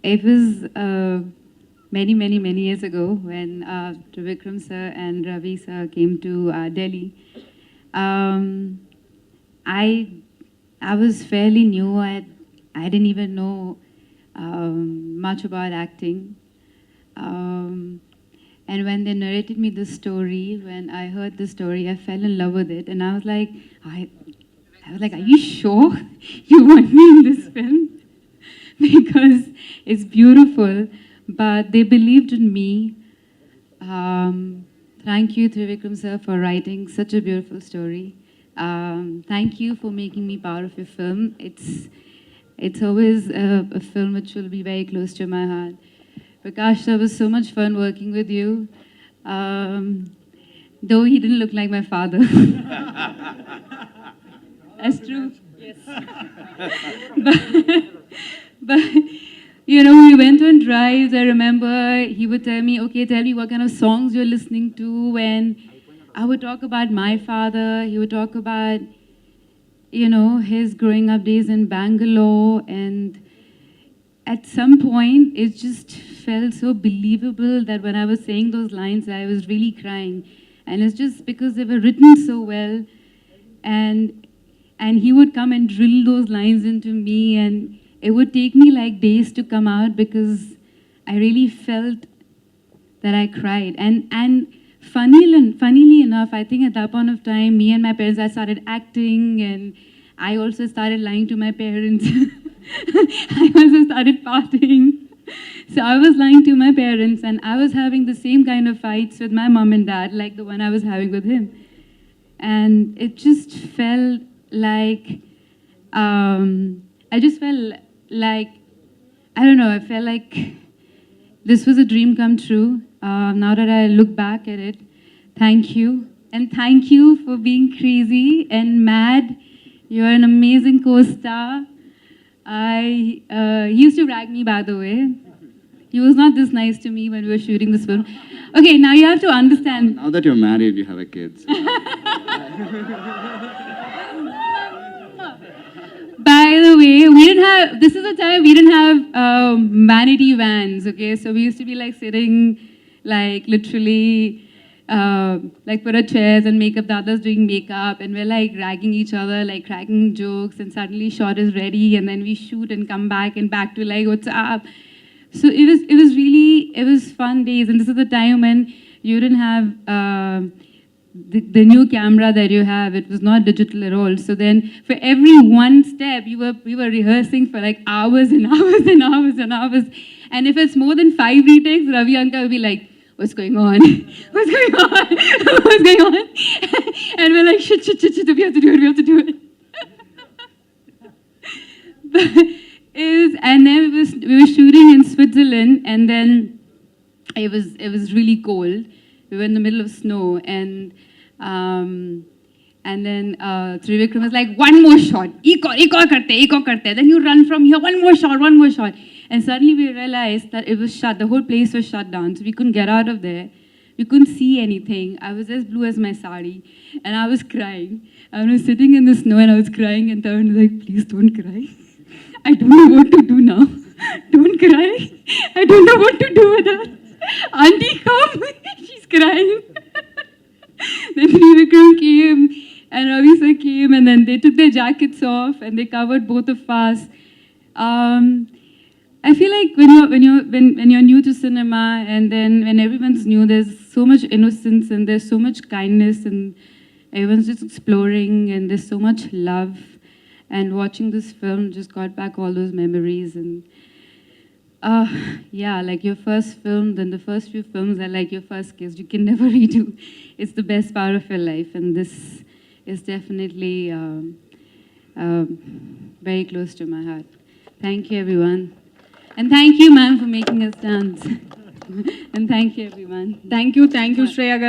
it was many years ago when Trivikram sir and Ravi sir came to Delhi. Um, I I was fairly new. I didn't even know much about acting. Um, and when they narrated me the story, when I heard the story, I fell in love with it, and I was like, I was like, are you sure you want me in this film? Because it's beautiful, but they believed in me. Thank you, Trivikram sir, for writing such a beautiful story. Thank you for making me part of your film. It's always a film which will be very close to my heart. Prakash, it was so much fun working with you. Though he didn't look like my father. That's true. Yes. but, you know, we went on drives. I remember he would tell me, okay, tell me what kind of songs you're listening to. And I would talk about my father. He would talk about, you know, his growing up days in Bangalore. And at some point, it just felt so believable that when I was saying those lines, I was really crying. And it's just because they were written so well. And he would come and drill those lines into me, and it would take me like days to come out because I really felt that I cried. And funnily enough, I think at that point of time, me and my parents, I started acting, and I also started lying to my parents. I also started partying. So I was lying to my parents, and I was having the same kind of fights with my mom and dad, like the one I was having with him. And it just felt like, I just felt like, I don't know, I felt like this was a dream come true. Now that I look back at it, thank you. And thank you for being crazy and mad. You're an amazing co-star. He used to rag me, by the way. He was not this nice to me when we were shooting this film. Okay, now you have to understand. Now that you're married, you have a kid. So. By the way, this is the time we didn't have vanity vans, okay? So we used to be like sitting, like literally, like put our chairs and makeup, the others doing makeup, and we're like ragging each other, like cracking jokes, and suddenly shot is ready, and then we shoot and come back and back to like, what's up? So it was fun days, and this is the time when you didn't have the new camera that you have. It was not digital at all. So then for every one step, we were rehearsing for like hours and hours and hours and hours. And if it's more than 5 retakes, Ravi uncle will be like, what's going on? What's going on? What's going on? And we're like, shit, we have to do it. And then we were shooting in Switzerland, and then it was really cold. We were in the middle of snow, and then Trivikram was like, one more shot, ek aur karte. Then you run from here, one more shot. And suddenly we realized that it was shut, the whole place was shut down, so we couldn't get out of there. We couldn't see anything. I was as blue as my sari, and I was crying. I was sitting in the snow, and I was crying, and Tarun was like, please don't cry. I don't know what to do now. Don't cry. I don't know what to do with her. Auntie, come. She's crying. Then Trivikram came, and Ravi sir came, and then they took their jackets off, and they covered both of us. I feel like when you're new to cinema, and then when everyone's new, there's so much innocence, and there's so much kindness, and everyone's just exploring, and there's so much love. And watching this film just got back all those memories. And yeah, like your first film, then the first few films are like your first kiss. You can never redo. It's the best part of your life. And this is definitely very close to my heart. Thank you, everyone. And thank you, ma'am, for making us dance. And thank you, everyone. Thank you, Shreya.